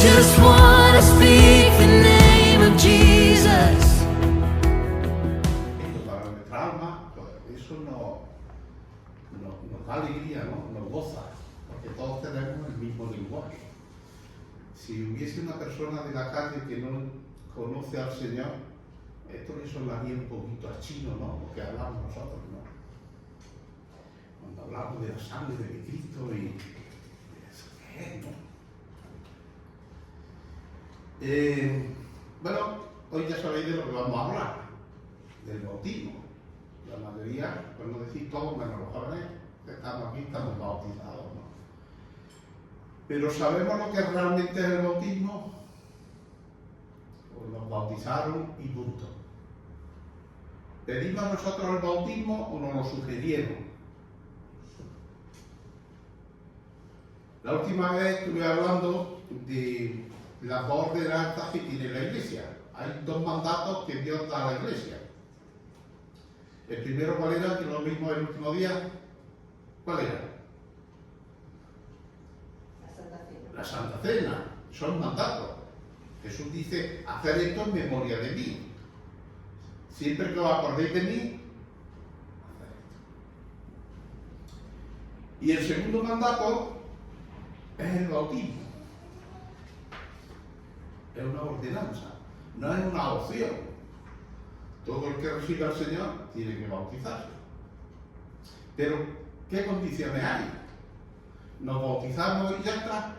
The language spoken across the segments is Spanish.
just want to speak the name of Jesus. Para nuestra alma, pues, eso nos da alegría, ¿no? Nos goza, porque todos tenemos el mismo lenguaje. Si hubiese una persona de la calle que no conoce al Señor, esto le sonaría un poquito a chino, ¿no? Lo que hablamos nosotros, ¿no? Cuando hablamos de la sangre de Cristo y eso qué es, ¿no? Bueno, hoy ya sabéis de lo que vamos a hablar, del bautismo. La mayoría, por no decir todos, menos los jóvenes que estamos aquí, estamos bautizados, ¿no? Pero ¿sabemos lo que realmente es el bautismo? Pues nos bautizaron y punto. ¿Pedimos nosotros el bautismo o nos lo sugirieron? La última vez estuve hablando de las dos ordenanzas que tiene la Iglesia. Hay dos mandatos que Dios da a la Iglesia. El primero, ¿cuál era? Que lo mismo el último día. ¿Cuál era? La Santa Cena. La Santa Cena. Son mandatos. Jesús dice, hacer esto en memoria de mí. Siempre que os acordéis de mí, hacer esto. Y el segundo mandato es el bautismo. Es una ordenanza, no es una opción. Todo el que reciba al Señor tiene que bautizarse. Pero, ¿qué condiciones hay? ¿Nos bautizamos y ya está?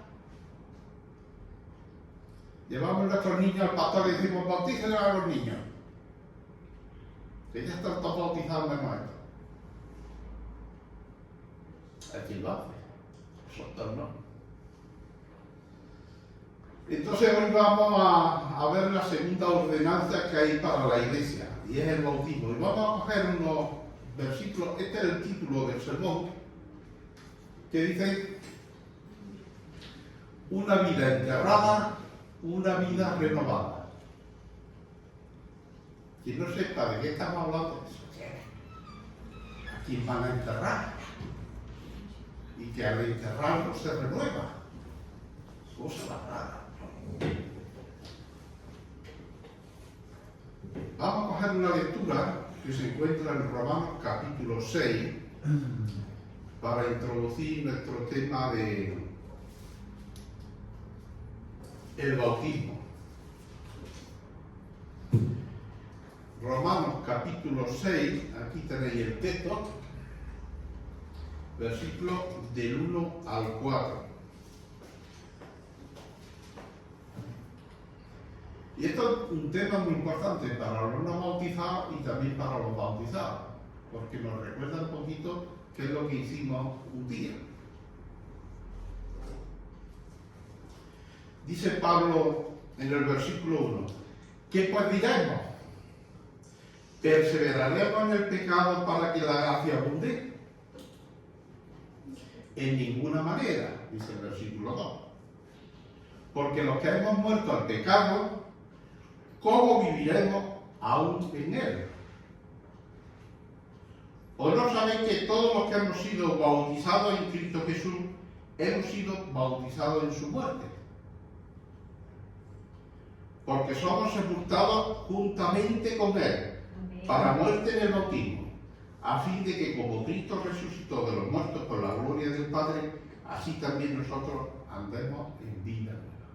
Llevamos a nuestros niños al pastor y decimos, bautícenle a los niños. Que ya están todos bautizados menos esto. Aquí lo hace. Nosotros no. Entonces hoy vamos a ver la segunda ordenanza que hay para la Iglesia, y es el bautismo. Y vamos a coger unos versículos, este es el título del sermón, que dice, una vida enterrada, una vida renovada. Quien no sepa de qué estamos hablando, ¿a quién van a enterrar? Y que al enterrarlo se renueva. Cosa rara. Vamos a coger una lectura que se encuentra en Romanos capítulo 6 para introducir nuestro tema de el bautismo. Romanos capítulo 6, aquí tenéis el texto, versículos del 1 al 4. Y esto es un tema muy importante para los no bautizados y también para los bautizados, porque nos recuerda un poquito qué es lo que hicimos un día. Dice Pablo en el versículo 1, ¿qué pues diremos? ¿Perseveraremos en el pecado para que la gracia abunde? En ninguna manera, dice el versículo 2. Porque los que hemos muerto al pecado, ¿cómo viviremos aún en él? ¿O no sabéis que todos los que hemos sido bautizados en Cristo Jesús, hemos sido bautizados en su muerte? Porque somos sepultados juntamente con él, para muerte en el bautismo, a fin de que como Cristo resucitó de los muertos por la gloria del Padre, así también nosotros andemos en vida nueva.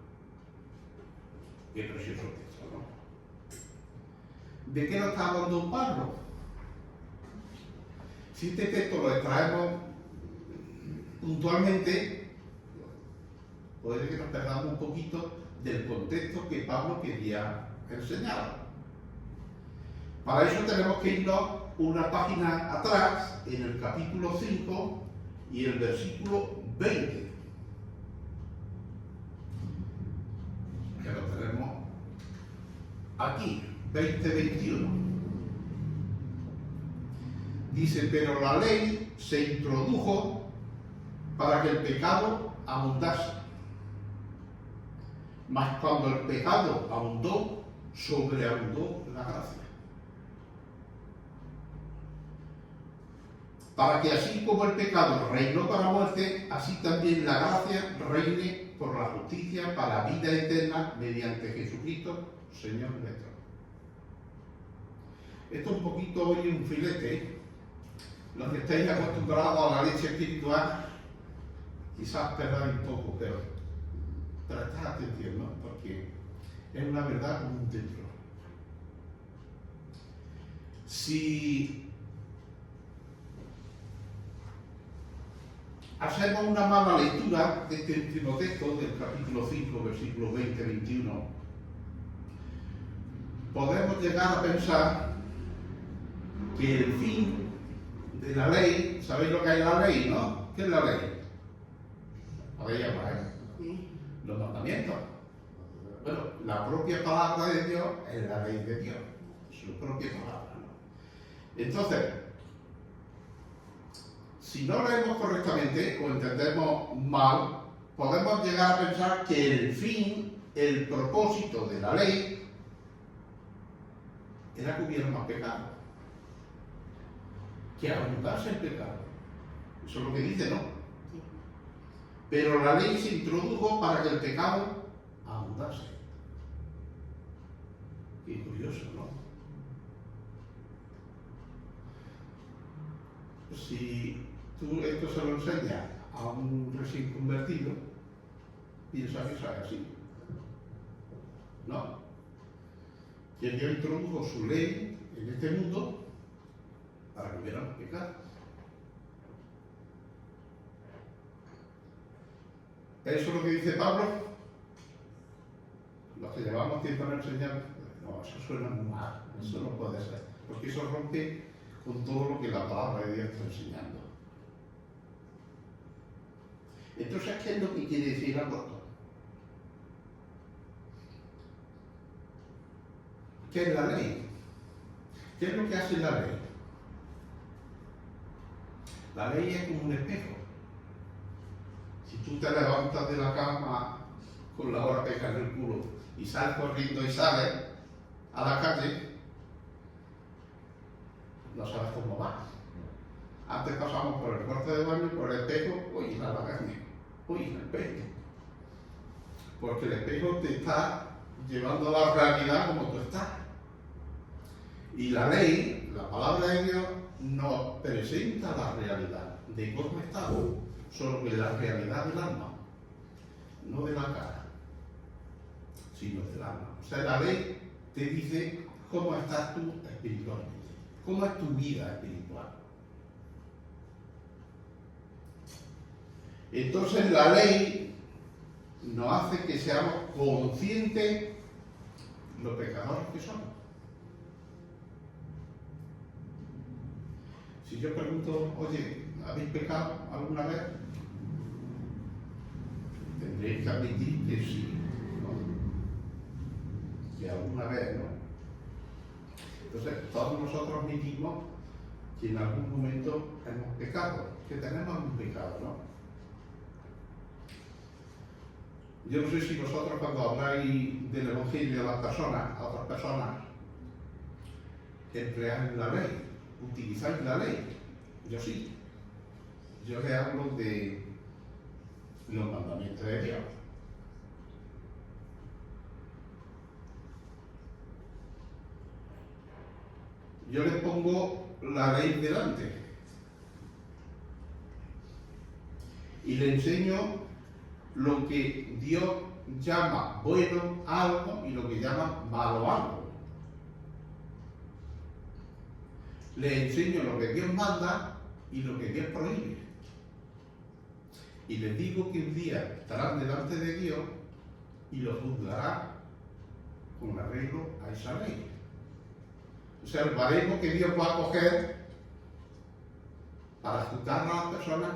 Qué precioso texto, ¿no? ¿De qué nos está hablando Pablo? Si este texto lo extraemos puntualmente, puede que nos perdamos un poquito del contexto que Pablo quería enseñar. Para eso tenemos que irnos una página atrás, en el capítulo 5 y el versículo 20. Que lo tenemos aquí, 20-21. Dice, pero la ley se introdujo para que el pecado abundase. Mas cuando el pecado abundó, sobreabundó la gracia. Para que así como el pecado reinó para muerte, así también la gracia reine por la justicia para la vida eterna mediante Jesucristo, Señor nuestro. Esto un poquito hoy un filete. Los que estáis acostumbrados a la leche espiritual, quizás perdáis un poco, pero prestad atención, ¿no? Porque es una verdad como un templo. Si hacemos una mala lectura de este último texto, del capítulo 5, versículos 20-21, podemos llegar a pensar que el fin de la ley, ¿sabéis lo que es la ley, no? ¿Qué es la ley? Podéis llamar, los mandamientos. Bueno, la propia palabra de Dios es la ley de Dios, su propia palabra, ¿no? Entonces, si no leemos correctamente o entendemos mal, podemos llegar a pensar que el fin, el propósito de la ley era que hubiera más pecado, que abundase el pecado. Eso es lo que dice, ¿no? Pero la ley se introdujo para que el pecado abundase. Qué curioso, ¿no? Si tú esto se lo enseñas a un recién convertido, piensa que es así. No. Que Dios introdujo su ley en este mundo para que hubiera más pecado. Eso es lo que dice Pablo. Los que llevamos tiempo en enseñar, no, eso suena muy mal, eso no puede ser, porque eso rompe con todo lo que la palabra de Dios está enseñando. Entonces, ¿qué es lo que quiere decir el aborto? ¿Qué es la ley? ¿Qué es lo que hace la ley? La ley es como un espejo. Si tú te levantas de la cama con la hora peca en el culo y sales corriendo y sales a la calle, no sabes cómo vas. Antes pasamos por el cuarto de baño, por el espejo, oye, la lagaña, oye, el espejo. Porque el espejo te está llevando a la realidad como tú estás. Y la ley, la palabra de Dios, nos presenta la realidad de cómo estamos, solo que la realidad del alma, no de la cara, sino del alma. O sea, la ley te dice cómo estás tú espiritualmente, cómo es tu vida espiritual. Entonces la ley nos hace que seamos conscientes de los pecadores que somos. Si yo pregunto, oye, ¿habéis pecado alguna vez? Tendréis que admitir que sí, ¿no? Que alguna vez, ¿no? Entonces, todos nosotros admitimos que en algún momento hemos pecado, que tenemos un pecado, ¿no? Yo no sé si vosotros cuando habláis del Evangelio a las personas, a otras personas, empleáis la ley, utilizáis la ley. Yo sí. Yo le hablo de los mandamientos de Dios. Yo les pongo la ley delante y le enseño lo que Dios llama bueno algo y lo que llama malo algo. Le enseño lo que Dios manda y lo que Dios prohíbe. Y les digo que un día estarán delante de Dios y los juzgará con arreglo a esa ley. O sea, el baremo que Dios va a coger para juzgar a las personas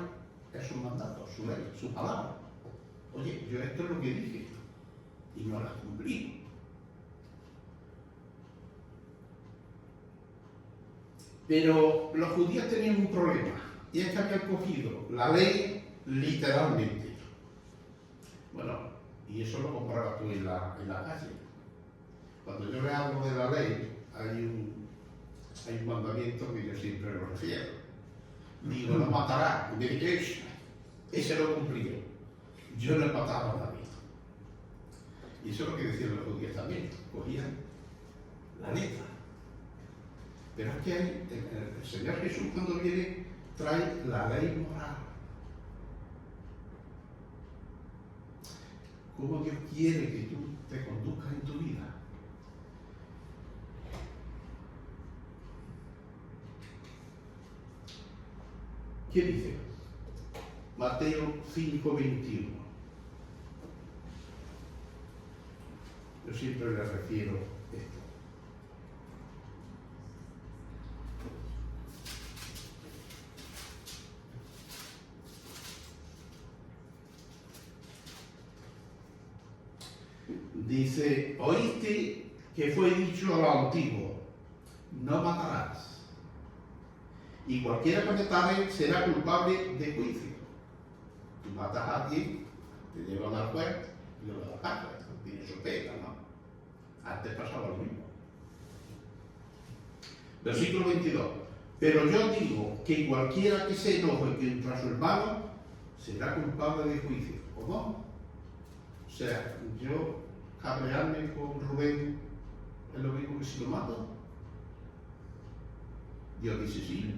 es su mandato, su ley, su palabra. Oye, yo esto es lo que dije y no la cumplí. Pero los judíos tenían un problema, y es que habían cogido la ley literalmente. Bueno, y eso lo comprabas tú en la calle. Cuando yo le hablo de la ley, hay un mandamiento que yo siempre lo refiero. Digo, no matarás. Y me dice, ese lo cumplí yo. Yo no he matado a nadie. Y eso es lo que decían los judíos también, cogían la letra. Pero es que hay, el Señor Jesús cuando viene trae la ley moral. ¿Cómo Dios quiere que tú te conduzcas en tu vida? ¿Qué dice? Mateo 5:21. Yo siempre le refiero esto. Dice, oíste que fue dicho a los antiguos, no matarás. Y cualquiera que matare será culpable de juicio. Tú matas a alguien, te llevan al juez y lo das a la cárcel. Tiene su pena, ¿no? Antes pasaba lo mismo. Versículo 22. Pero yo digo que cualquiera que se enoje contra su hermano será culpable de juicio. ¿O no? O sea, yo cabrearme con Rubén es lo mismo que si lo mato. Dios dice sí.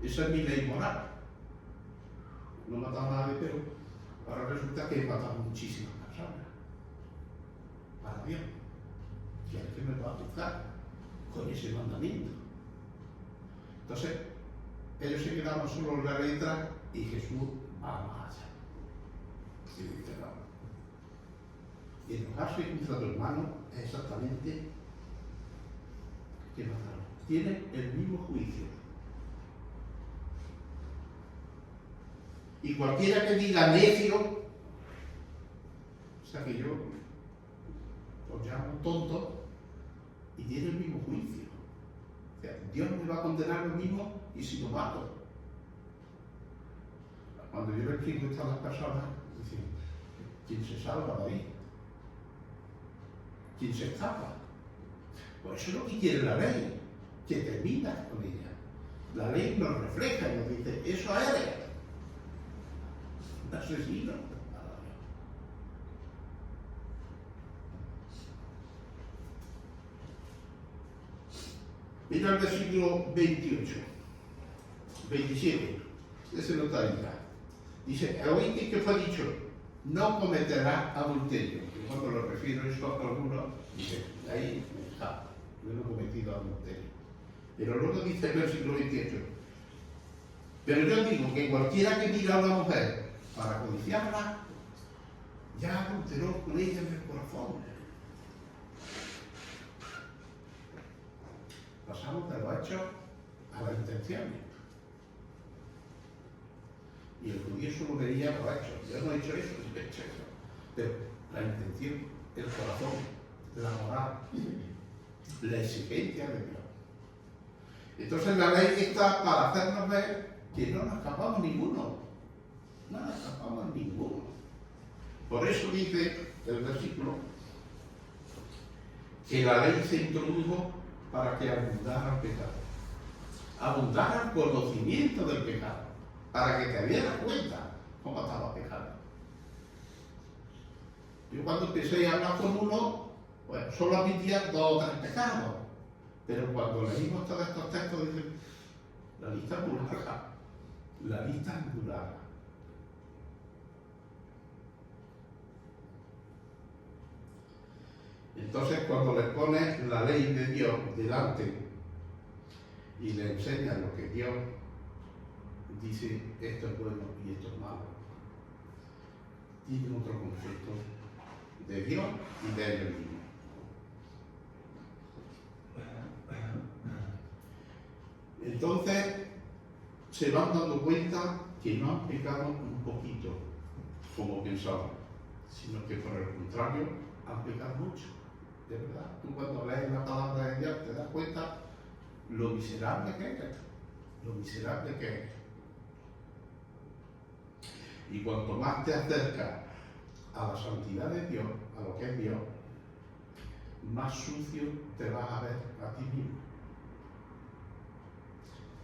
Esa es mi ley moral. No he matado a nadie, pero ahora resulta que he matado a muchísimas personas. Para Dios. ¿Y a qué me va a juzgar con ese mandamiento? Entonces, ellos se quedaban solo en la letra y Jesús va más allá. Y dice, no. Y enojarse contra tu hermano es exactamente que matarlo. Tiene el mismo juicio. Y cualquiera que diga necio, o sea que yo os llamo tonto, y tiene el mismo juicio. O sea, Dios me va a condenar lo mismo y si lo mato. Cuando yo le explico esto a las personas, dicen, ¿quién se salva de ahí? ¿Quién se escapa? Pues eso es lo que quiere la ley, que terminas con ella. La ley nos refleja y nos dice, eso eres. Un asesino. Mira el versículo 28, 27, ese no está ahí. Dice, oíste que fue dicho, no cometerás adulterio. Y cuando lo refiero eso a algunos, dice, ahí me escapa, yo no he cometido adulterio. Pero luego dice el versículo 28, pero yo digo que cualquiera que mira a una mujer para codiciarla, ya adulteró con ella en el corazón. Pasamos de lo hecho a la intención. Y el judío solo veía lo hecho. Yo no he hecho eso, yo he hecho eso. Pero la intención, el corazón, la moral, la exigencia de Dios. Entonces la ley está para hacernos ver que no nos escapamos ninguno. No nos escapamos ninguno. Por eso dice el versículo que la ley se introdujo para que abundara el pecado. Abundara el conocimiento del pecado. Para que te dieras cuenta cómo estaba pecando. Yo cuando empecé a hablar con uno, pues solo admitía 2 o 3 pecados. Pero cuando leímos todos estos textos, dicen, la lista es muy larga. La lista es muy larga. Entonces, cuando le pones la ley de Dios delante y le enseñas lo que Dios dice, esto es bueno y esto es malo, tiene otro concepto de Dios y de ellos mismos. Entonces, se van dando cuenta que no han pecado un poquito, como pensaban, sino que por el contrario, han pecado mucho. De verdad, tú cuando lees la palabra de Dios te das cuenta lo miserable que eres, lo miserable que eres. Y cuanto más te acercas a la santidad de Dios, a lo que es Dios, más sucio te vas a ver a ti mismo.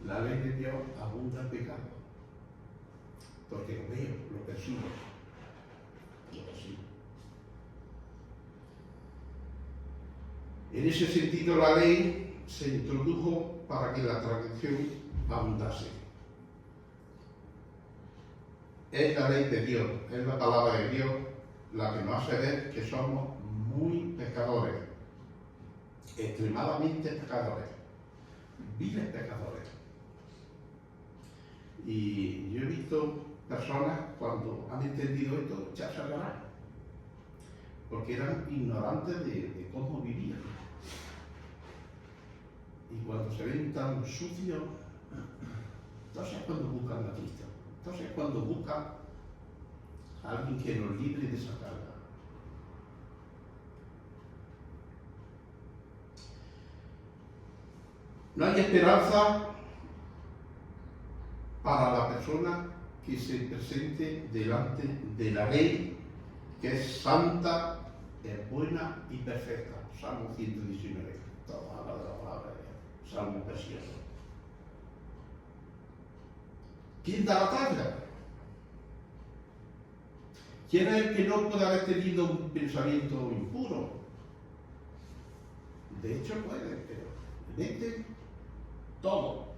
La ley de Dios abunda en pecado, porque lo veo, lo percibo, lo percibo. En ese sentido, la ley se introdujo para que la tradición abundase. Es la ley de Dios, es la palabra de Dios la que nos hace ver que somos muy pecadores, extremadamente pecadores, viles pecadores. Y yo he visto personas cuando han entendido esto echarse a llorar, porque eran ignorantes de cómo vivían. Y cuando se ven tan sucios, entonces es cuando buscan a Cristo, entonces es cuando buscan a alguien que nos libre de esa carga. No hay esperanza para la persona que se presente delante de la ley, que es santa, es buena y perfecta. Salmo 119, todo habla de la palabra de Dios, salmo precioso. ¿Quién da la talla? ¿Quién es el que no puede haber tenido un pensamiento impuro? De hecho puede, pero mete todo.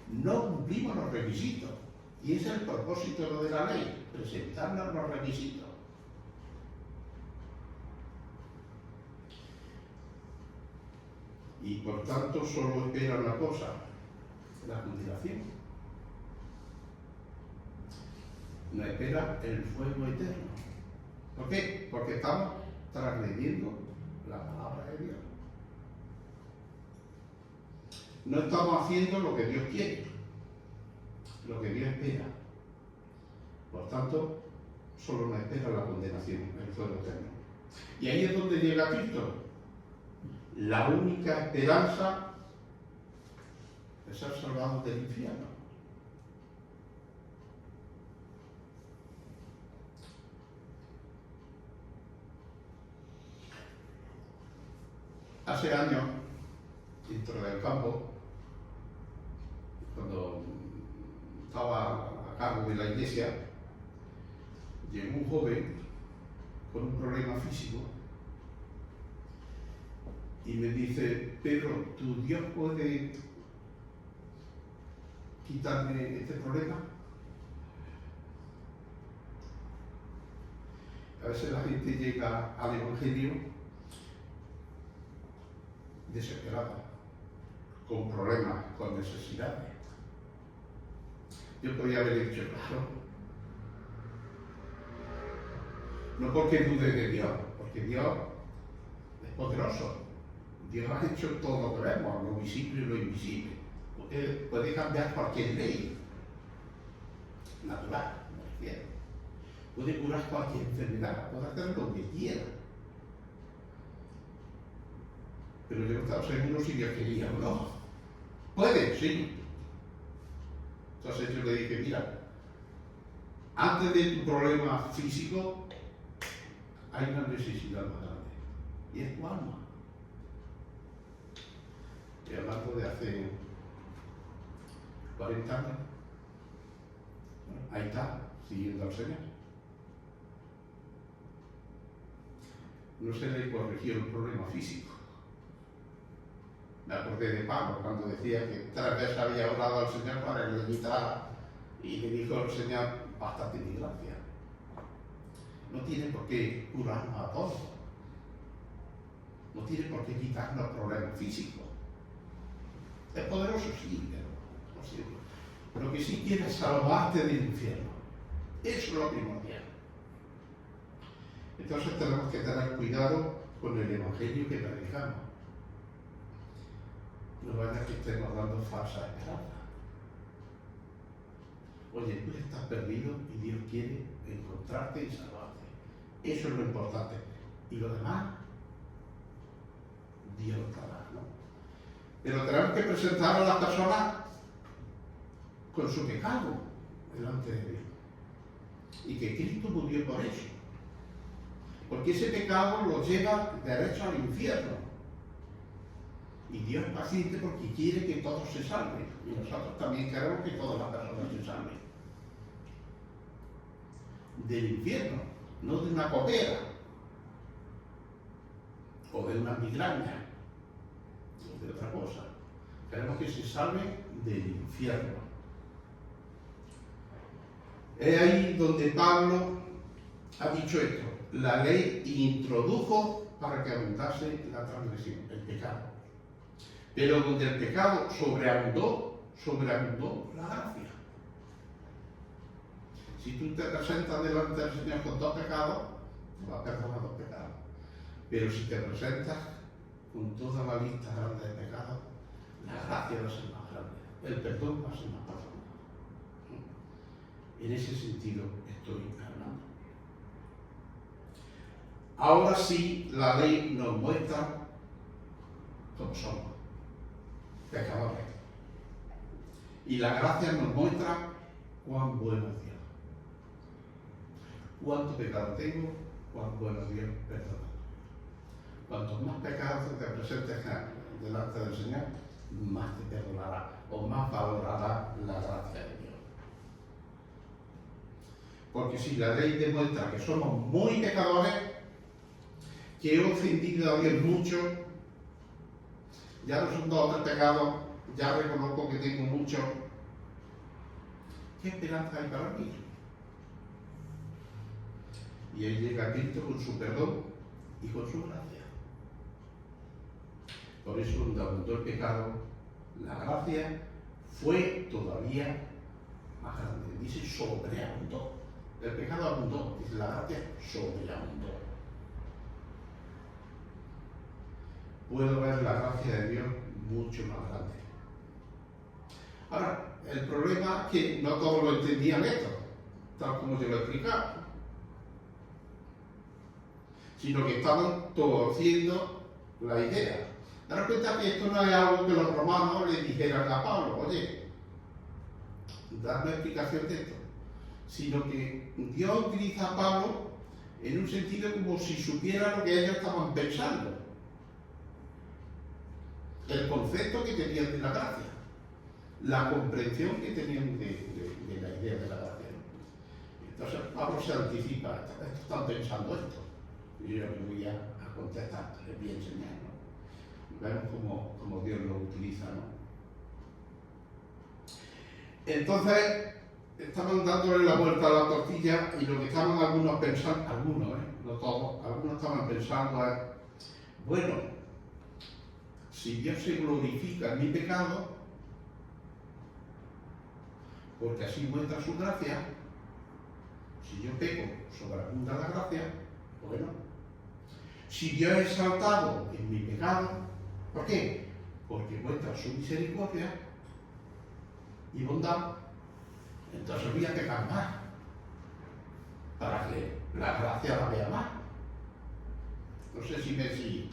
No cumplimos los requisitos. Y ese es el propósito de la ley, presentarnos los requisitos. Y por tanto solo espera una cosa, la condenación. No espera el fuego eterno. ¿Por qué? Porque estamos transgrediendo la palabra de Dios. No estamos haciendo lo que Dios quiere, lo que Dios espera. Por tanto, solo nos espera la condenación, el fuego eterno. Y ahí es donde llega Cristo. La única esperanza es ser salvados del infierno. Hace años, dentro del campo, cuando estaba a cargo de la iglesia, llegó un joven con un problema físico y me dice: Pedro, ¿tu Dios puede quitarme este problema? A veces la gente llega al Evangelio desesperada, con problemas, con necesidades. Yo podría haber dicho, claro, no porque dude de Dios, porque Dios es poderoso. Dios ha hecho todo lo que vemos, lo visible y lo invisible. Puede cambiar cualquier ley natural, me refiero. Puede curar cualquier enfermedad, puede hacer lo que quiera. Pero yo no estaba seguro si Dios quería o no. Puede, sí. Entonces yo le dije, mira, antes de tu problema físico, hay una necesidad más grande, y es tu alma. Y hablando de hace 40 años, bueno, ahí está, siguiendo al Señor. No se le corrigió el problema físico. Me acordé de Pablo cuando decía que 3 veces había orado al Señor para que le quitara, y le dijo al Señor, bástate mi gracia. No tiene por qué curarnos a todos. No tiene por qué quitarnos problemas físicos. Es poderoso, sí, pero no sirve. Lo que sí quiere es salvarte del infierno. Eso es lo primordial. Entonces tenemos que tener cuidado con el evangelio que predicamos. No vaya que estemos dando falsa esperanza. Oye, tú estás perdido y Dios quiere encontrarte y salvarte. Eso es lo importante. Y lo demás, Dios lo hará, ¿no? Pero tenemos que presentar a las personas con su pecado delante de Dios. Y que Cristo murió por eso. Porque ese pecado lo lleva derecho al infierno. Y Dios es paciente porque quiere que todos se salven. Y nosotros también queremos que todas las personas se salven. Del infierno, no de una copera. o de una migraña, o de otra cosa. Queremos que se salve del infierno. Es ahí donde Pablo ha dicho esto: la ley introdujo para que abundase la transgresión, el pecado. Pero donde el pecado sobreabundó la gracia. Si tú te presentas delante del Señor con 2 pecados, te va a perdonar 2 pecados. Pero si te presentas con toda la lista grande de pecados, la gracia va a ser más grande, el perdón va a ser más profundo. En ese sentido estoy hablando. Ahora sí, la ley nos muestra cómo somos, pecadores. Y la gracia nos muestra cuán bueno es Dios. Cuánto pecado tengo, cuán bueno es Dios perdona. Cuantos más pecados te presentes delante del Señor, más te perdonará o más valorará la gracia de Dios. Porque si la ley demuestra que somos muy pecadores, que he ofendido a Dios mucho, ya no son 2 o 3 pecados, ya reconozco que tengo mucho, ¿qué esperanza hay para mí? Y ahí llega Cristo con su perdón y con su gracia. Por eso, donde abundó el pecado, la gracia fue todavía más grande. Dice sobreabundó. El pecado abundó, dice la gracia sobreabundó. Puedo ver la gracia de Dios mucho más grande. Ahora, el problema es que no todos lo entendían esto, tal como yo lo he explicado, sino que estaban torciendo la idea. Daros cuenta que esto no es algo que los romanos le dijeran a Pablo: oye, dame explicación de esto, sino que Dios utiliza a Pablo en un sentido como si supiera lo que ellos estaban pensando, el concepto que tenían de la gracia, la comprensión que tenían de la idea de la gracia. Entonces Pablo se anticipa: estos están pensando esto, y yo les voy a contestar, les voy a enseñar, ¿no? Vemos cómo Dios lo utiliza, ¿no? Entonces estaban dándole la vuelta a la tortilla, y lo que estaban algunos pensando, no todos, algunos estaban pensando es: bueno, si Dios se glorifica en mi pecado, porque así muestra su gracia, si yo peco, sobreabunda la gracia, bueno, si Dios es exaltado en mi pecado, ¿por qué? Porque muestra su misericordia y bondad, entonces voy a pecar más, para que la gracia la vea más. No sé si me sigue.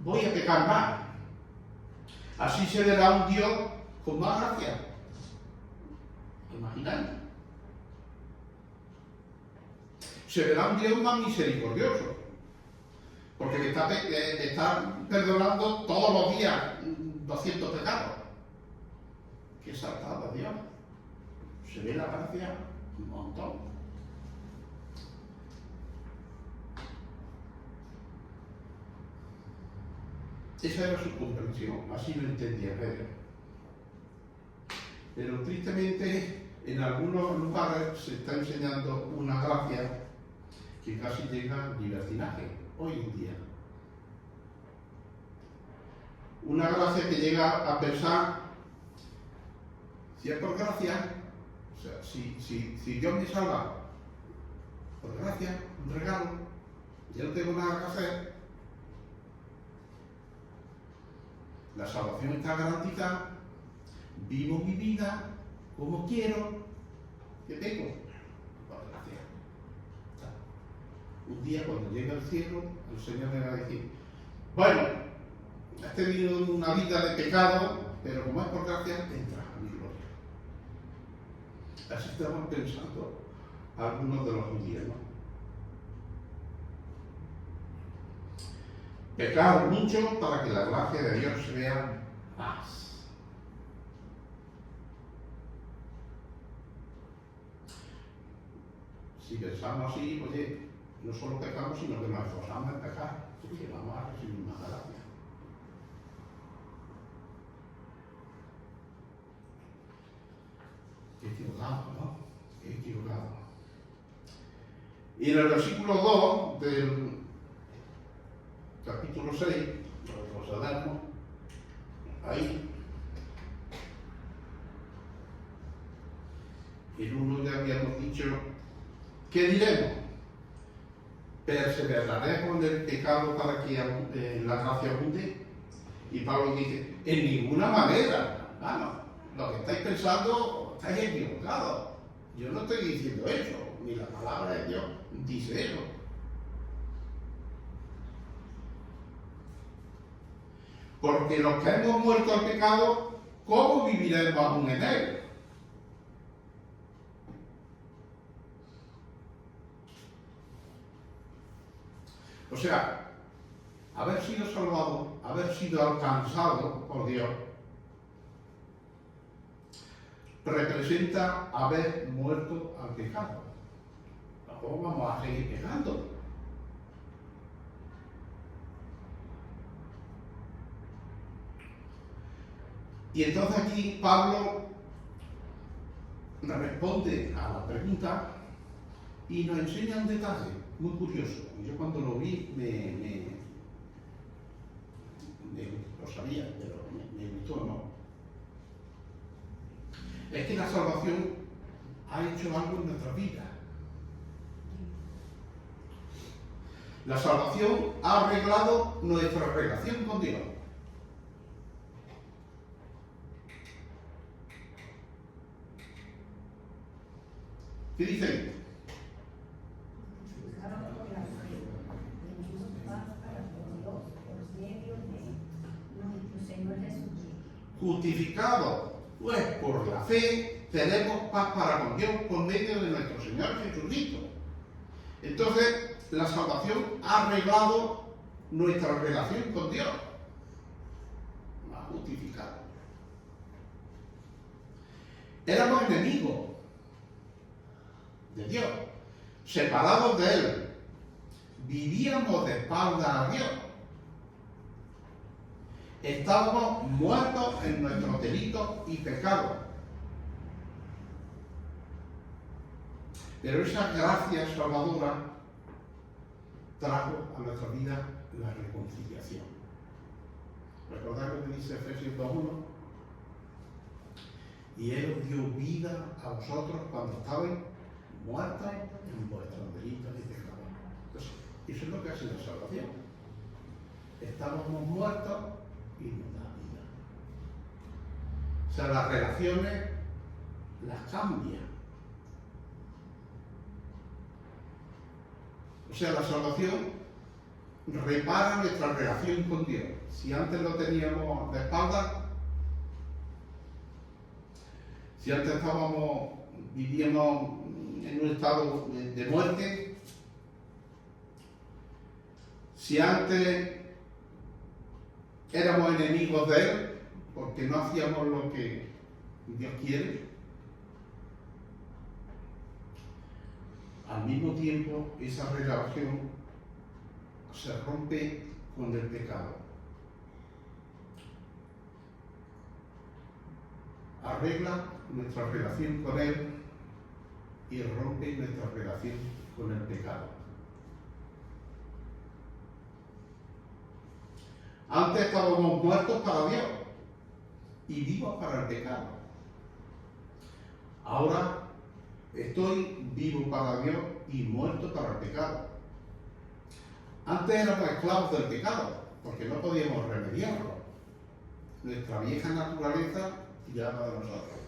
Voy a pecar más. Así se le da un Dios con más gracia. ¿Imagináis? Se le da un Dios más misericordioso, porque le está perdonando todos los días 200 pecados. Qué exaltado a Dios. Se ve la gracia un montón. Esa era su comprensión, así lo entendía Pedro. Pero tristemente, en algunos lugares se está enseñando una gracia que casi llega al libertinaje, hoy en día. Una gracia que llega a pensar: si es por gracia, o sea, si Dios me salva por gracia, un regalo, yo no tengo nada que hacer, la salvación está garantizada, vivo mi vida como quiero, ¿qué tengo? Por gracia. Un día, cuando llegue al cielo, el Señor me va a decir: bueno, has tenido una vida de pecado, pero como es por gracia, entra a mi gloria. Así estaban pensando algunos de los judíos, ¿no? Pecar mucho para que la gracia de Dios se vea más. Si pensamos así, oye, no solo pecamos, sino que nos esforzamos en pecar, porque vamos a recibir más gracia. Equivocado, ¿no? Equivocado. Y en el versículo 2 del capítulo 6, lo sabemos, ahí, en uno ya habíamos dicho, ¿qué diremos? ¿Perseveraremos en el pecado para que la gracia abunde? Y Pablo dice, en ninguna manera, hermano, lo que estáis pensando, estáis equivocados. Yo no estoy diciendo eso, ni la palabra de Dios dice eso. Porque los que hemos muerto al pecado, ¿cómo viviremos aún en él? O sea, haber sido salvado, haber sido alcanzado por Dios, representa haber muerto al pecado. Luego vamos a seguir pecando. Y entonces aquí Pablo responde a la pregunta y nos enseña un detalle muy curioso. Yo cuando lo vi lo sabía, pero me gustó, ¿no? Es que la salvación ha hecho algo en nuestra vida. La salvación ha arreglado nuestra relación con Dios. ¿Qué dice? Justificado, pues por la fe tenemos paz para con Dios por medio de nuestro Señor Jesucristo. Entonces, la salvación ha arreglado nuestra relación con Dios. La ha justificado. Éramos enemigos de Dios, separados de Él. Vivíamos de espaldas a Dios. Estábamos muertos en nuestros delitos y pecados. Pero esa gracia salvadora trajo a nuestra vida la reconciliación. ¿Recordad lo que dice Efesios 2:1? Y Él os dio vida a vosotros cuando estabais muertos en vuestros delitos y pecados. Entonces, eso es lo que hace la salvación. Estábamos muertos y nos da vida. O sea, las relaciones las cambia. O sea, la salvación repara nuestra relación con Dios. Si antes lo teníamos de espaldas, si antes vivíamos en un estado de muerte, si antes éramos enemigos de Él, porque no hacíamos lo que Dios quiere, al mismo tiempo esa relación se rompe con el pecado. Arregla nuestra relación con Él y rompe nuestra relación con el pecado. Antes estábamos muertos para Dios y vivos para el pecado. Ahora estoy vivo para Dios y muerto para el pecado. Antes éramos esclavos del pecado, porque no podíamos remediarlo. Nuestra vieja naturaleza tiraba de nosotros.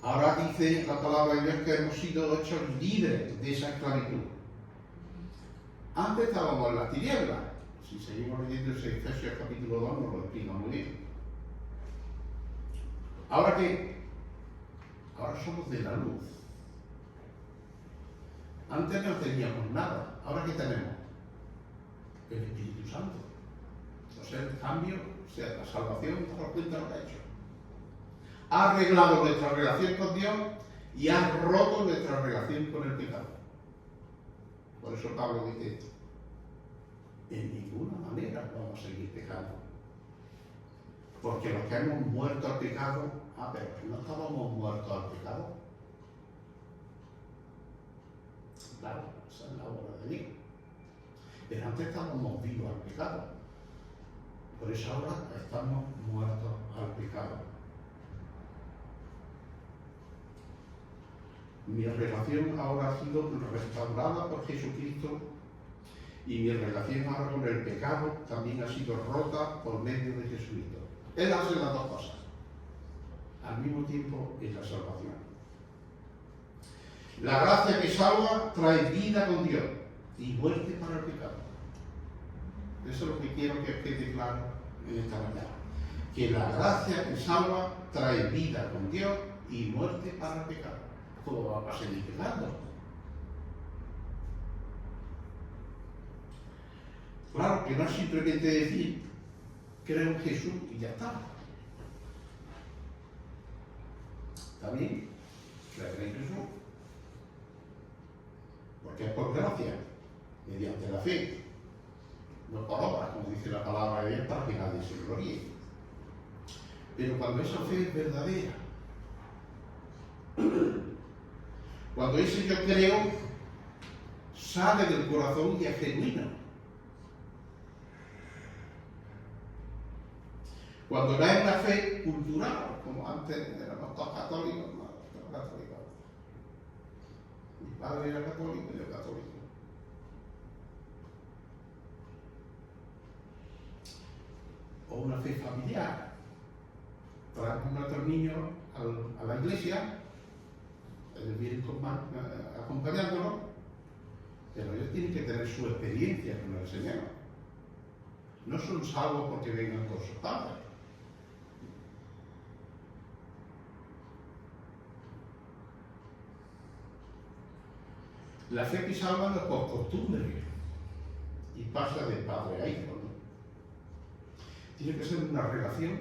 Ahora dice la palabra de Dios que hemos sido hechos libres de esa esclavitud. Antes estábamos en las tinieblas. Si seguimos leyendo ese Efesios capítulo 2 nos lo explica muy bien. ¿Ahora qué? Ahora somos de la luz. Antes no teníamos nada. ¿Ahora qué tenemos? El Espíritu Santo. O sea, el cambio, o sea, la salvación, nos das cuenta lo que ha hecho. Ha arreglado nuestra relación con Dios y ha roto nuestra relación con el pecado. Por eso Pablo dice, en ninguna manera vamos a seguir pecando. Porque los que hemos muerto al pecado, pero no estábamos muertos al pecado. Claro, esa es la obra de Dios. Pero antes estábamos vivos al pecado. Por eso ahora estamos muertos al pecado. Mi relación ahora ha sido restaurada por Jesucristo y mi relación ahora con el pecado también ha sido rota por medio de Jesucristo. Él hace las dos cosas al mismo tiempo en la salvación. La gracia que salva trae vida con Dios y muerte para el pecado. Eso es lo que quiero que quede claro en esta mañana. Que la gracia que salva trae vida con Dios y muerte para el pecado. ¿Cómo va a seguir pecando? Claro que no es simplemente decir creo en Jesús y ya está. También creer en Jesús. Porque es por gracia, mediante la fe, no por obras, como dice la palabra de Dios, para que nadie se gloríe. Pero cuando esa fe es verdadera, cuando ese yo creo sale del corazón y es genuino, cuando no es una fe cultural, como antes éramos todos católicos, no, todos católicos. Mi padre era católico y yo católico. O una fe familiar. Traemos a nuestros niños a la iglesia, ellos vienen acompañándonos, pero ellos tienen que tener su experiencia con el Señor. No son salvos porque vengan con sus padres. La fe que salva no es por costumbre y pasa de padre a hijo, ¿no? Tiene que ser una relación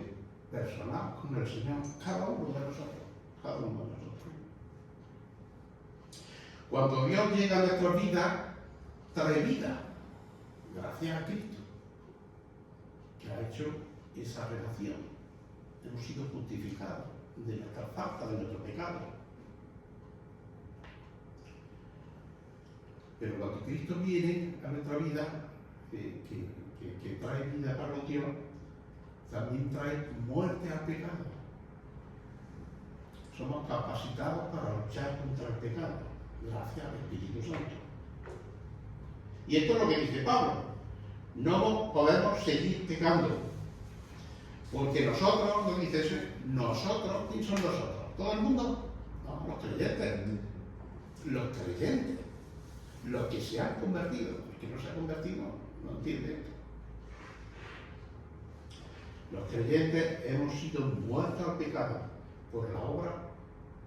personal con el Señor, cada uno de nosotros, cada uno de nosotros. Cuando Dios llega a nuestra vida, trae vida, gracias a Cristo, que ha hecho esa relación. Hemos sido justificados de nuestra falta, de nuestro pecado. Pero cuando Cristo viene a nuestra vida, que trae vida para Dios, también trae muerte al pecado. Somos capacitados para luchar contra el pecado, gracias al Espíritu Santo. Y esto es lo que dice Pablo. No podemos seguir pecando. Porque nosotros, nos dice eso, nosotros, ¿quién son nosotros? ¿Todo el mundo? No, los creyentes. Los creyentes. Los que se han convertido. El que no se ha convertido no entiende esto. Los creyentes hemos sido muertos al pecado por la obra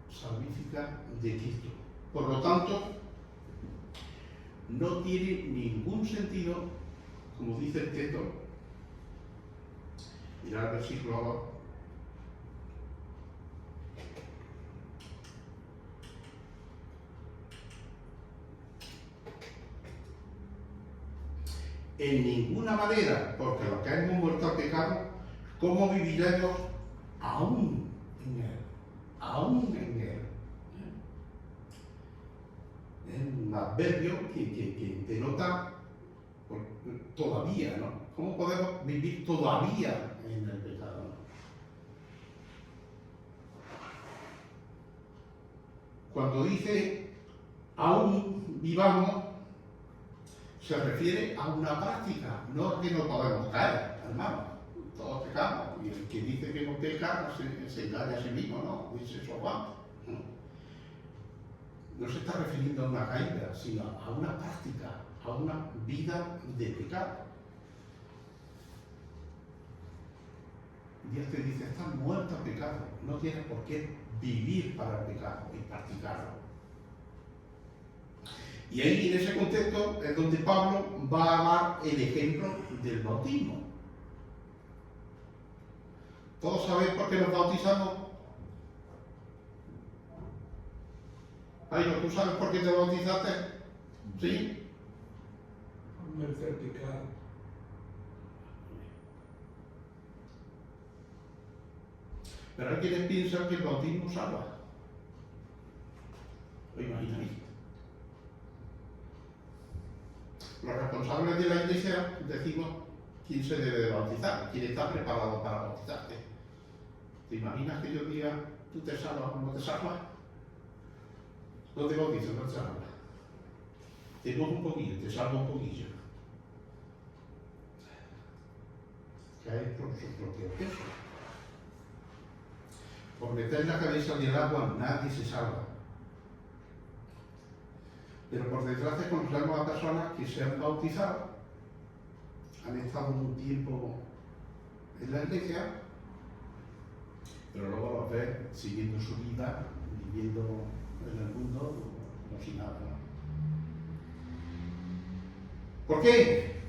salvífica de Cristo. Por lo tanto, no tiene ningún sentido, como dice el texto, mirad el versículo 2, en ninguna manera, porque los que hemos muerto al pecado, ¿cómo viviremos aún en él? Aún en él. Es un adverbio que denota todavía, ¿no? ¿Cómo podemos vivir todavía en el pecado? Cuando dice aún vivamos, se refiere a una práctica, no que no podemos caer, hermano. Todos pecamos, y el que dice que no peca se engaña a sí mismo, ¿no? Dice eso Juan. No se está refiriendo a una caída, sino a una práctica, a una vida de pecado. Dios te dice, estás muerto al pecado, no tienes por qué vivir para el pecado y practicarlo. Y ahí en ese contexto es donde Pablo va a dar el ejemplo del bautismo. ¿Todos sabéis por qué nos bautizamos? Jairo, ¿tú sabes por qué te bautizaste? ¿Sí? Me certificado. Pero hay quienes piensan que el bautismo salva. ¿Lo imagináis? Los responsables de la iglesia decimos quién se debe de bautizar, quién está preparado para bautizarte. ¿Te imaginas que yo diga, tú te salvas o no te salvas? No te bautizas, no te salvas. Te mojo un poquillo, te salvo un poquillo. Caes por su propio peso. Por meter la cabeza en el agua nadie se salva. Pero por desgracia conocemos a personas que se han bautizado, han estado un tiempo en la iglesia, pero luego los ves siguiendo su vida, viviendo en el mundo, no sin nada. ¿No? ¿Por qué?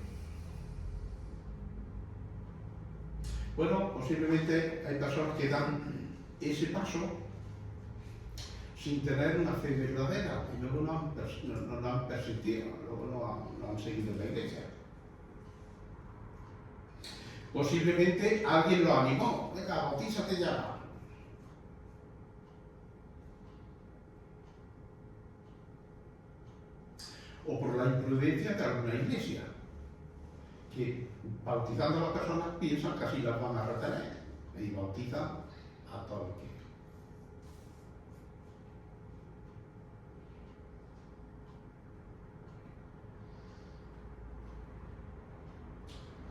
Bueno, posiblemente hay personas que dan ese paso sin tener una fe verdadera y luego no han persistido, luego no han seguido en la iglesia. Posiblemente alguien lo animó, venga, bautízate ya. O por la imprudencia de alguna iglesia, que bautizando a las personas piensan que así las van a retener y bautizan a todo el que.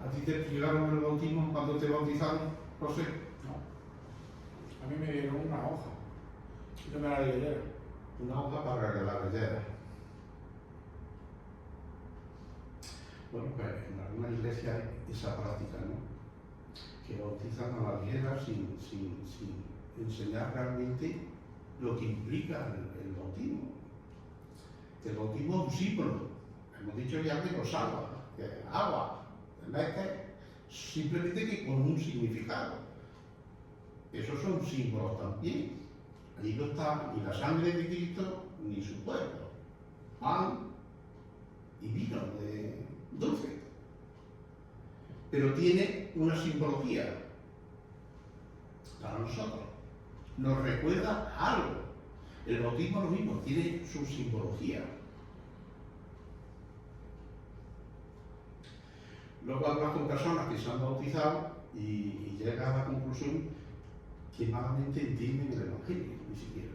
¿A ti te explicaron el bautismo cuando te bautizaron, José? No. A mí me dieron una hoja. Yo me la leí. Una hoja para que la leyera. Bueno, pues en alguna iglesia hay esa práctica, ¿no? Que bautizan a la ligera sin enseñar realmente lo que implica el bautismo. El bautismo es un símbolo. Hemos dicho ya que lo salva, que agua. Simplemente que con un significado. Esos son símbolos también. Allí no está ni la sangre de Cristo ni su cuerpo. Pan y vino de dulce. Pero tiene una simbología para nosotros. Nos recuerda algo. El bautismo es lo mismo, tiene su simbología. Luego hablas con personas que se han bautizado y llegas a la conclusión que malamente entienden el Evangelio, ni siquiera.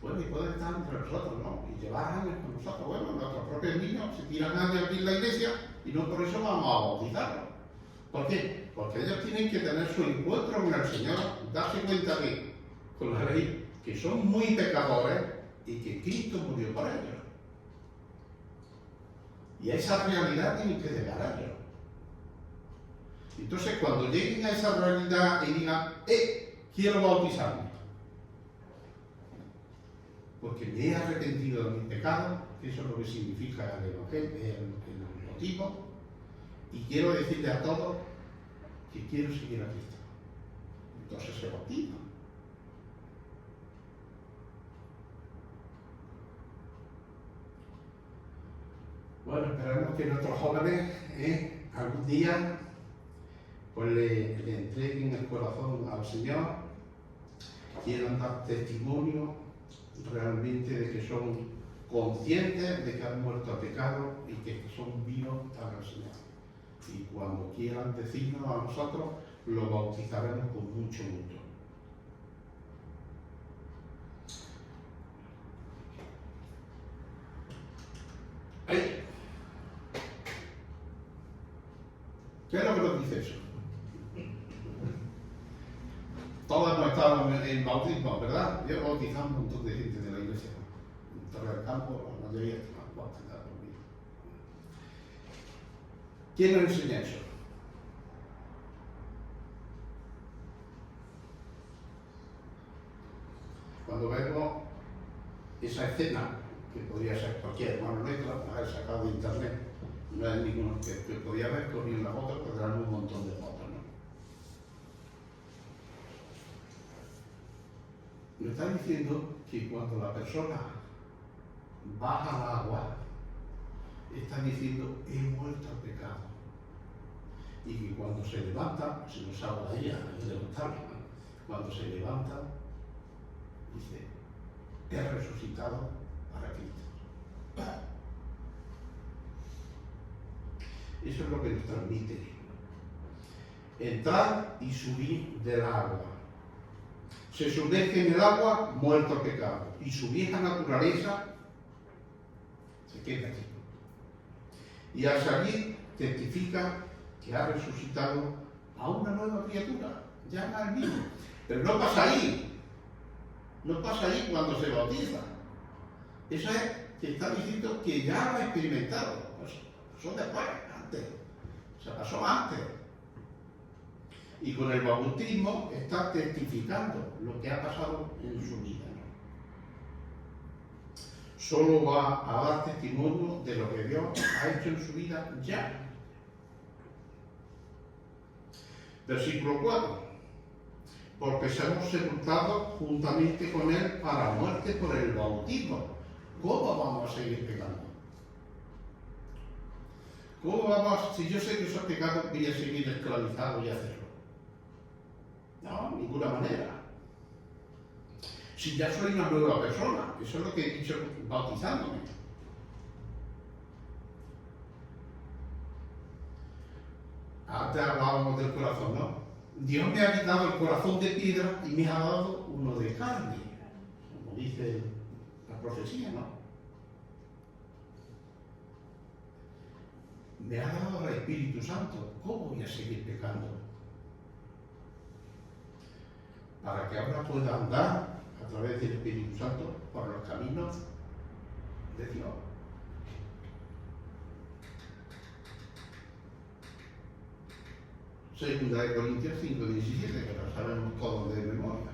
Bueno, y pueden estar entre nosotros, ¿no? Y llevar años con nosotros. Bueno, nuestros propios niños se tiran años aquí en la iglesia y no por eso vamos a bautizarlos. ¿Por qué? Porque ellos tienen que tener su encuentro con el Señor, darse cuenta que, con la ley, que son muy pecadores y que Cristo murió por ellos. Y a esa realidad tienen que llegar a ellos. Entonces, cuando lleguen a esa realidad y digan, quiero bautizarme, porque me he arrepentido de mis pecados, que eso es lo que significa el Evangelio, el bautismo, y quiero decirle a todos que quiero seguir a Cristo. Entonces se bautizan. Bueno, esperamos que nuestros jóvenes algún día pues le entreguen el corazón al Señor, quieran dar testimonio realmente de que son conscientes de que han muerto a pecado y que son vivos para el Señor. Y cuando quieran decirnos a nosotros, lo bautizaremos con mucho gusto. ¿Qué es lo que nos dice eso? Todos hemos estado en bautismo, ¿verdad? Yo he bautizado a un montón de gente de la iglesia. En Torre del Campo, la mayoría están bautizados conmigo. ¿Quién nos enseña eso? Cuando vemos esa escena, que podría ser cualquier hermano nuestro, la he sacado de internet, no es ninguno que podía haber cogido una foto, pero eran un montón de fotos, ¿no? Me está diciendo que cuando la persona baja al agua, está diciendo, he muerto al pecado. Y que cuando se levanta, si no sabe de ella, hay que levantarla, cuando se levanta, dice, he resucitado para Cristo. Eso es lo que nos transmite. Entrar y subir del agua. Se sumerge en el agua, muerto al pecado. Y su vieja naturaleza se queda aquí. Y al salir, testifica que ha resucitado a una nueva criatura. Ya no es mismo. Pero no pasa ahí. No pasa ahí cuando se bautiza. Eso es que está diciendo que ya lo ha experimentado. Eso después, antes. Se pasó antes. Y con el bautismo está testificando lo que ha pasado en su vida. Solo va a dar testimonio de lo que Dios ha hecho en su vida ya. Versículo 4. Porque seremos sepultados juntamente con Él para muerte por el bautismo. ¿Cómo vamos a seguir pecando? ¿Cómo vamos, si yo sé que esos pecados voy a seguir esclavizado y hacerlo? No, de ninguna manera. Si ya soy una nueva persona, eso es lo que he dicho bautizándome. Antes hablábamos del corazón, ¿no? Dios me ha quitado el corazón de piedra y me ha dado uno de carne, como dice la profecía, ¿no? Me ha dado el Espíritu Santo. ¿Cómo voy a seguir pecando? Para que ahora pueda andar a través del Espíritu Santo por los caminos de Dios. Segunda de Corintios 5:17, que lo sabemos todos de memoria.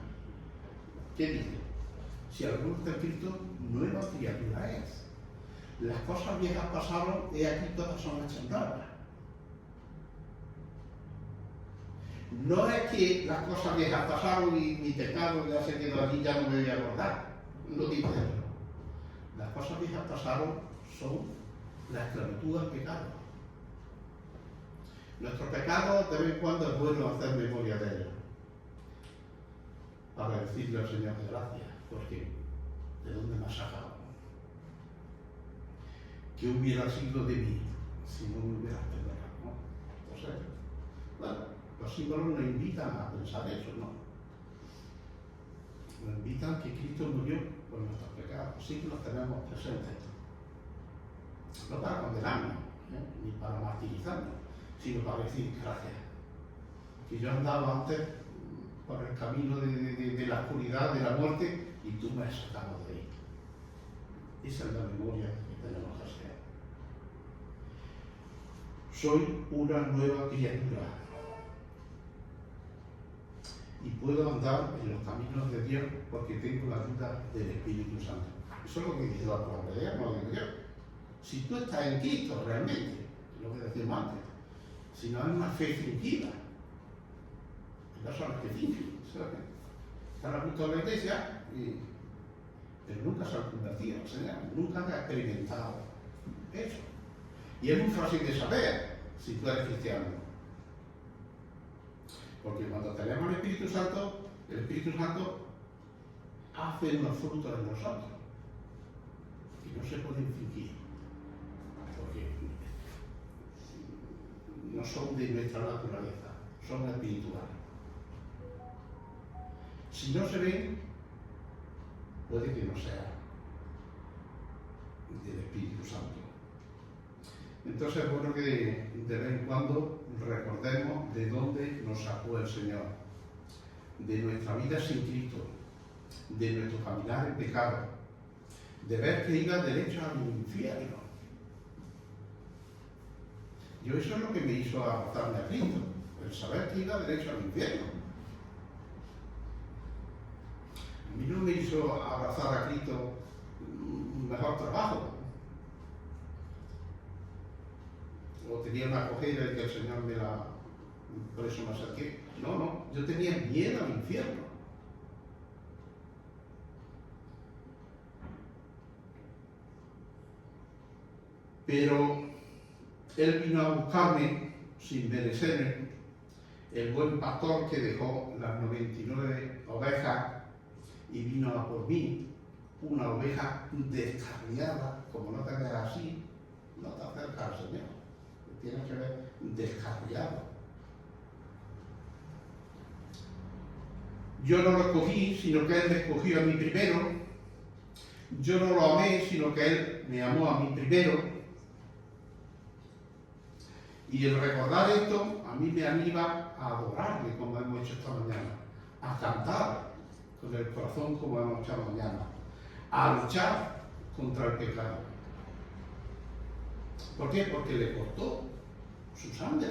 ¿Qué dice? Si alguno está en Cristo, nueva criatura es. Las cosas viejas pasaron, he aquí todas son hechas nuevas. No es que las cosas viejas pasaron y mi pecado ya se quedó aquí, ya no me voy a acordar. No dice eso. Las cosas viejas pasaron son la esclavitud al pecado. Nuestro pecado de vez en cuando es bueno hacer memoria de ello. Para decirle al Señor gracias, porque ¿de dónde me has sacado? ¿Qué hubiera sido de mí si no me hubieras perdonado? ¿No? Entonces, bueno, los símbolos nos invitan a pensar eso, ¿no? Nos invitan que Cristo murió por nuestros pecados, sí que los tenemos presentes. No para condenarnos, ni para martirizarnos, sino para decir gracias. Que yo andaba antes por el camino de la oscuridad, de la muerte, y tú me has sacado de ahí. Esa es la memoria que tenemos que hacer. Soy una nueva criatura y puedo andar en los caminos de Dios porque tengo la ayuda del Espíritu Santo. Eso es lo que dice la palabra de Dios, no lo digo yo. Si tú estás en Cristo realmente, lo que decíamos antes, si no hay una fe fingida, estas son las que fingen, ¿sabes? Están a punto de la iglesia, pero nunca se han convertido, nunca han experimentado eso. Y es muy fácil de saber si tú eres cristiano. Porque cuando tenemos el Espíritu Santo hace unos frutos en nosotros que no se pueden fingir. Porque no son de nuestra naturaleza, son espirituales. Si no se ven, puede que no sea del Espíritu Santo. Entonces es bueno que de vez en cuando recordemos de dónde nos sacó el Señor, de nuestra vida sin Cristo, de nuestro caminar en pecado, de ver que iba derecho al infierno. Yo eso es lo que me hizo adaptarme a Cristo, el saber que iba derecho al infierno. A mí no me hizo abrazar a Cristo un mejor trabajo. O tenía una acogida y que el Señor por eso me acerqué. No, yo tenía miedo al infierno. pero Él vino a buscarme sin merecerme, el buen pastor que dejó las 99 ovejas y vino a por mí, una oveja descarriada. Como no te veas así, no te acercas al Señor. Tienes que ver descarriado. Yo no lo escogí, sino que Él me escogió a mí primero. Yo no lo amé, sino que Él me amó a mí primero. Y el recordar esto a mí me anima a adorarle, como hemos hecho esta mañana, a cantar con el corazón, como hemos hecho esta mañana, a luchar contra el pecado. ¿Por qué? Porque le costó su sangre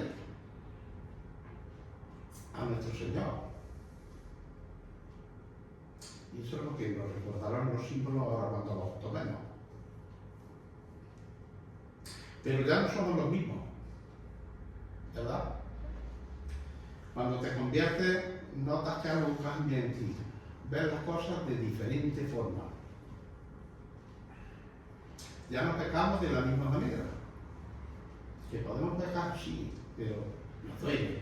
a nuestro Señor. Y eso es lo que nos recordarán los símbolos ahora cuando los tomemos. Pero ya no somos los mismos, ¿verdad? Cuando te conviertes, notas que algo cambia en ti. Ves las cosas de diferente forma. Ya no pecamos de la misma manera. Que podemos pecar, sí, pero nos duele.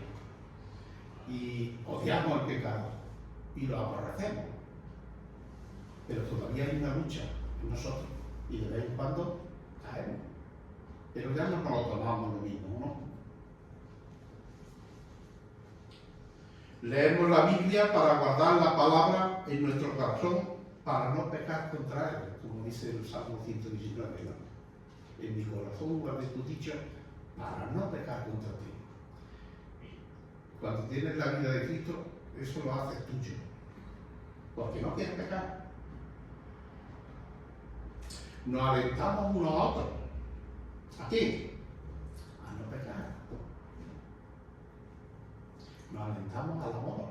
Y odiamos el pecado. Y lo aborrecemos. Pero todavía hay una lucha en nosotros. Y de vez en cuando caemos. Pero ya no nos lo tomamos lo mismo, ¿no? Leemos la Biblia para guardar la palabra en nuestro corazón, para no pecar contra él, como dice el Salmo 119, ¿no? En mi corazón guardé tu dicha para no pecar contra ti. Cuando tienes la vida de Cristo, eso lo haces tuyo, porque no quieres pecar. Nos alentamos unos a otros. ¿A qué? A no pecar. Nos alentamos al amor,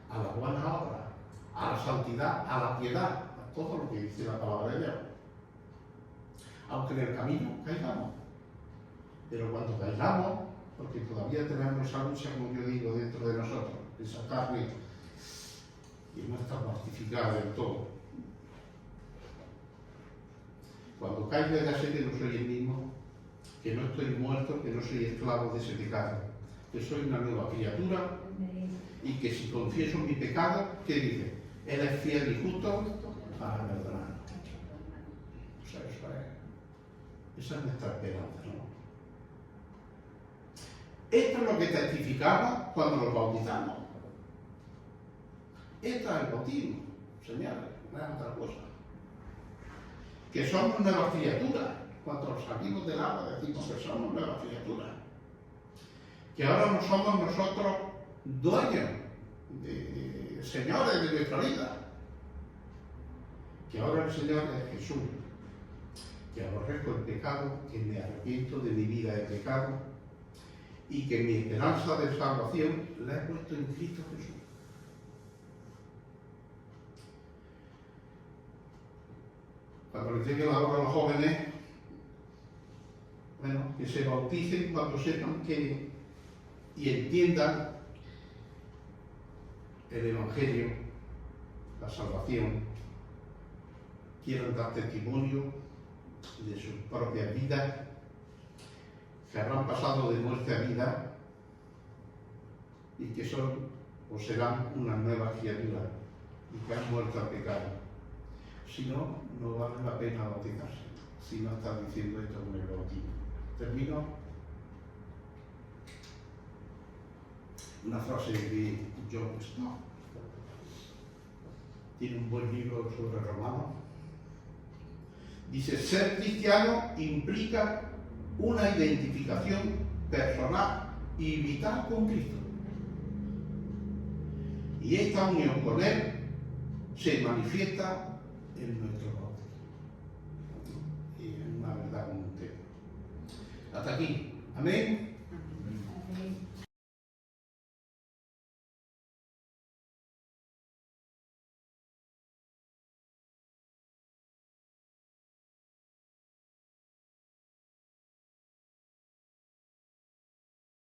a la buena obra, a la santidad, a la piedad, a todo lo que dice la palabra de Dios. Aunque en el camino caigamos. Pero cuando caigamos, porque todavía tenemos esa lucha, como yo digo, dentro de nosotros, esa carne que no está mortificada del todo. Cuando caiga ya sé que no soy el mismo, que no estoy muerto, que no soy esclavo de ese pecado, que soy una nueva criatura y que si confieso mi pecado, ¿qué dice? Él es fiel y justo para perdonar. O sea, esa es nuestra esperanza, ¿no? Esto es lo que testificamos cuando nos bautizamos. Esto es el bautismo, señores, no es otra cosa. Que somos nuevas criaturas. Cuando salimos del agua decimos que somos nuevas criaturas. Que ahora no somos nosotros dueños, señores de nuestra vida. Que ahora el Señor es Jesús. Que aborrezco el pecado, que me arrepiento de mi vida de pecado y que mi esperanza de salvación la he puesto en Cristo Jesús. Cuando les llegue la hora a los jóvenes, bueno, que se bauticen cuando sepan que y entiendan el Evangelio, la salvación, quieran dar testimonio de sus propias vidas, que habrán pasado de muerte a vida y que son o serán una nueva criatura y que han muerto al pecado. Si no, no vale la pena bautizarse, si no está diciendo esto con el bautismo. Termino. Una frase de John Stott. Tiene un buen libro sobre Romanos. Dice, ser cristiano implica una identificación personal y vital con Cristo. Y esta unión con Él se manifiesta en nuestro bautismo. Y es una verdad como un tema. Hasta aquí. Amén.